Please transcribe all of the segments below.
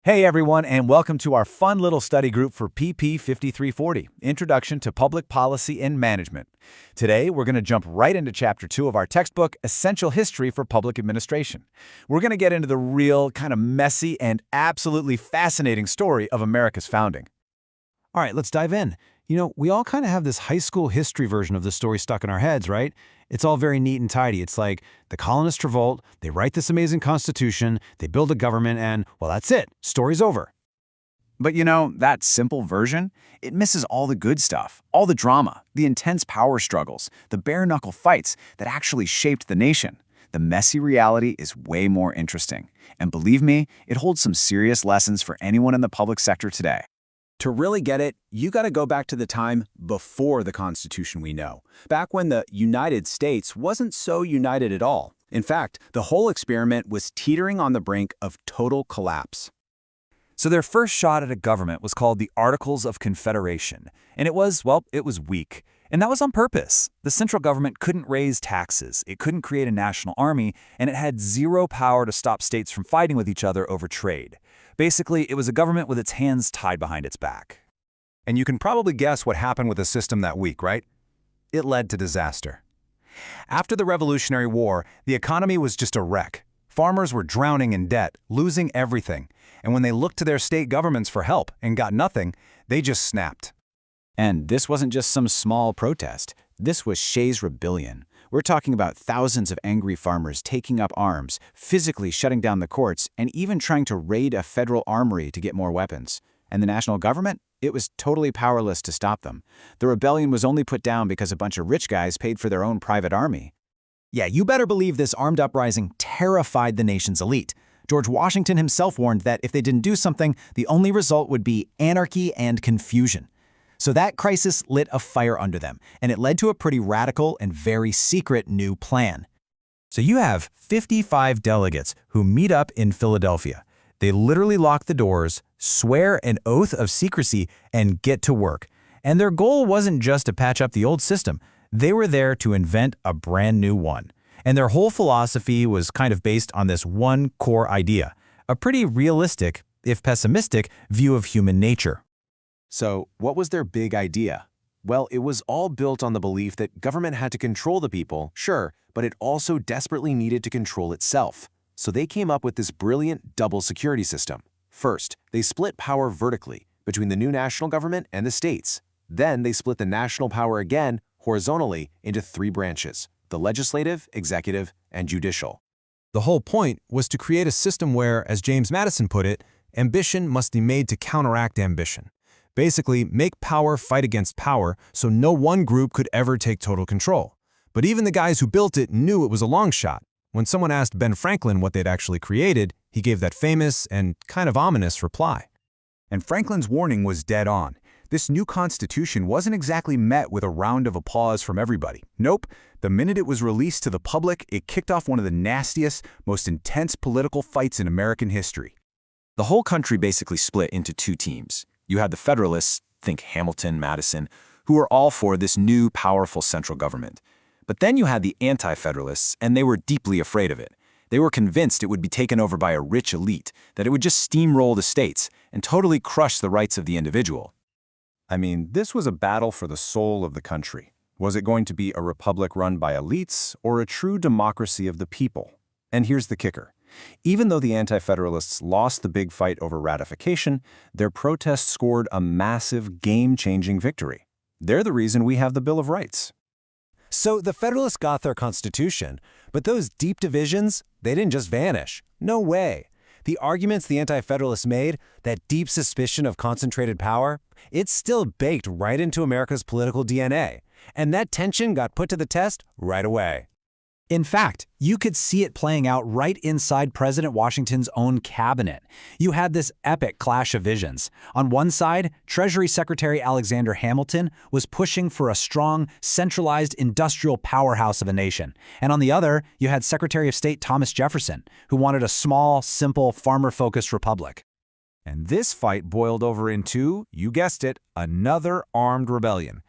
Hey everyone, and welcome to our fun little study group for PP 5340, Introduction to Public Policy and Management. Today, we're going to jump right into Chapter 2 of our textbook, Essential History for Public Administration. We're going to get into the real, kind of messy, and absolutely fascinating story of America's founding. All right, let's dive in. We all kind of have this high school history version of the story stuck in our heads, right? It's all very neat and tidy. It's like the colonists revolt, they write this amazing constitution, they build a government, and, well, that's it. Story's over. But that simple version, it misses all the good stuff, all the drama, the intense power struggles, the bare-knuckle fights that actually shaped the nation. The messy reality is way more interesting. And believe me, it holds some serious lessons for anyone in the public sector today. To really get it, you got to go back to the time before the Constitution we know, back when the United States wasn't so united at all. In fact, the whole experiment was teetering on the brink of total collapse. So their first shot at a government was called the Articles of Confederation, and it was weak. And that was on purpose. The central government couldn't raise taxes, it couldn't create a national army, and it had zero power to stop states from fighting with each other over trade. Basically, it was a government with its hands tied behind its back. And you can probably guess what happened with the system that week, right? It led to disaster. After the Revolutionary War, the economy was just a wreck. Farmers were drowning in debt, losing everything. And when they looked to their state governments for help and got nothing, they just snapped. And this wasn't just some small protest. This was Shays' Rebellion. We're talking about thousands of angry farmers taking up arms, physically shutting down the courts, and even trying to raid a federal armory to get more weapons. And the national government? It was totally powerless to stop them. The rebellion was only put down because a bunch of rich guys paid for their own private army. Yeah, you better believe this armed uprising terrified the nation's elite. George Washington himself warned that if they didn't do something, the only result would be anarchy and confusion. So that crisis lit a fire under them, and it led to a pretty radical and very secret new plan. So you have 55 delegates who meet up in Philadelphia. They literally lock the doors, swear an oath of secrecy, and get to work. And their goal wasn't just to patch up the old system. They were there to invent a brand new one. And their whole philosophy was kind of based on this one core idea, a pretty realistic, if pessimistic, view of human nature. So, what was their big idea? Well, it was all built on the belief that government had to control the people, sure, but it also desperately needed to control itself. So they came up with this brilliant double security system. First, they split power vertically between the new national government and the states. Then they split the national power again horizontally into three branches: the legislative, executive, and judicial. The whole point was to create a system where, as James Madison put it, ambition must be made to counteract ambition. Basically, make power fight against power so no one group could ever take total control. But even the guys who built it knew it was a long shot. When someone asked Ben Franklin what they'd actually created, he gave that famous and kind of ominous reply. And Franklin's warning was dead on. This new constitution wasn't exactly met with a round of applause from everybody. Nope, the minute it was released to the public, it kicked off one of the nastiest, most intense political fights in American history. The whole country basically split into two teams. You had the Federalists, think Hamilton, Madison, who were all for this new, powerful central government. But then you had the Anti-Federalists, and they were deeply afraid of it. They were convinced it would be taken over by a rich elite, that it would just steamroll the states and totally crush the rights of the individual. I mean, this was a battle for the soul of the country. Was it going to be a republic run by elites or a true democracy of the people? And here's the kicker. Even though the Anti-Federalists lost the big fight over ratification, their protest scored a massive, game-changing victory. They're the reason we have the Bill of Rights. So the Federalists got their Constitution, but those deep divisions, they didn't just vanish. No way. The arguments the Anti-Federalists made, that deep suspicion of concentrated power, it's still baked right into America's political DNA. And that tension got put to the test right away. In fact, you could see it playing out right inside President Washington's own cabinet. You had this epic clash of visions. On one side, Treasury Secretary Alexander Hamilton was pushing for a strong, centralized industrial powerhouse of a nation. And on the other, you had Secretary of State Thomas Jefferson, who wanted a small, simple, farmer-focused republic. And this fight boiled over into, you guessed it, another armed rebellion.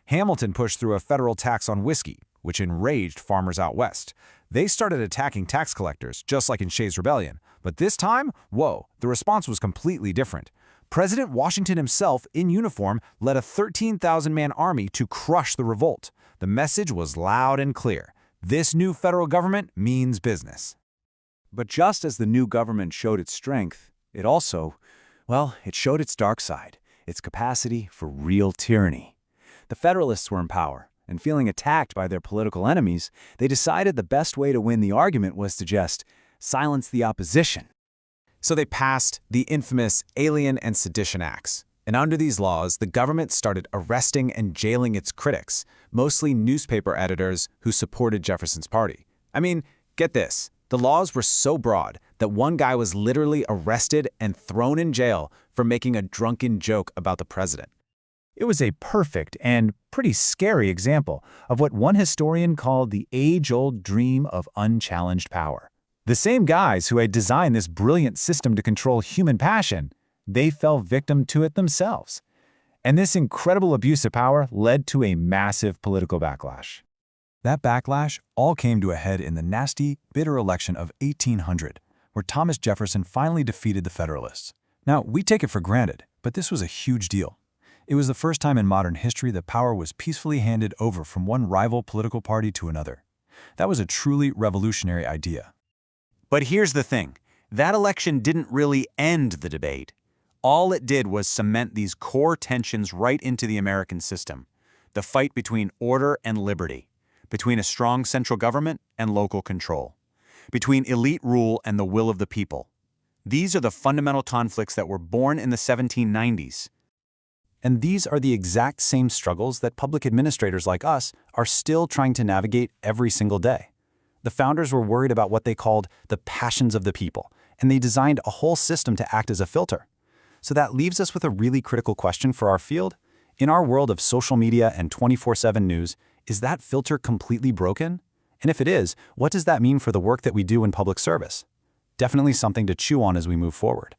Hamilton pushed through a federal tax on whiskey, which enraged farmers out west. They started attacking tax collectors, just like in Shays' Rebellion. But this time, whoa, the response was completely different. President Washington himself, in uniform, led a 13,000-man army to crush the revolt. The message was loud and clear. This new federal government means business. But just as the new government showed its strength, it also, well, it showed its dark side, its capacity for real tyranny. The Federalists were in power, and feeling attacked by their political enemies, they decided the best way to win the argument was to just silence the opposition. So they passed the infamous Alien and Sedition Acts. And under these laws, the government started arresting and jailing its critics, mostly newspaper editors who supported Jefferson's party. I mean, get this. The laws were so broad that one guy was literally arrested and thrown in jail for making a drunken joke about the president. It was a perfect and pretty scary example of what one historian called the age-old dream of unchallenged power. The same guys who had designed this brilliant system to control human passion, they fell victim to it themselves. And this incredible abuse of power led to a massive political backlash. That backlash all came to a head in the nasty, bitter election of 1800, where Thomas Jefferson finally defeated the Federalists. Now, we take it for granted, but this was a huge deal. It was the first time in modern history that power was peacefully handed over from one rival political party to another. That was a truly revolutionary idea. But here's the thing. That election didn't really end the debate. All it did was cement these core tensions right into the American system. The fight between order and liberty, between a strong central government and local control, between elite rule and the will of the people. These are the fundamental conflicts that were born in the 1790s. And these are the exact same struggles that public administrators like us are still trying to navigate every single day. The founders were worried about what they called the passions of the people, and they designed a whole system to act as a filter. So that leaves us with a really critical question for our field. In our world of social media and 24/7 news, is that filter completely broken? And if it is, what does that mean for the work that we do in public service? Definitely something to chew on as we move forward.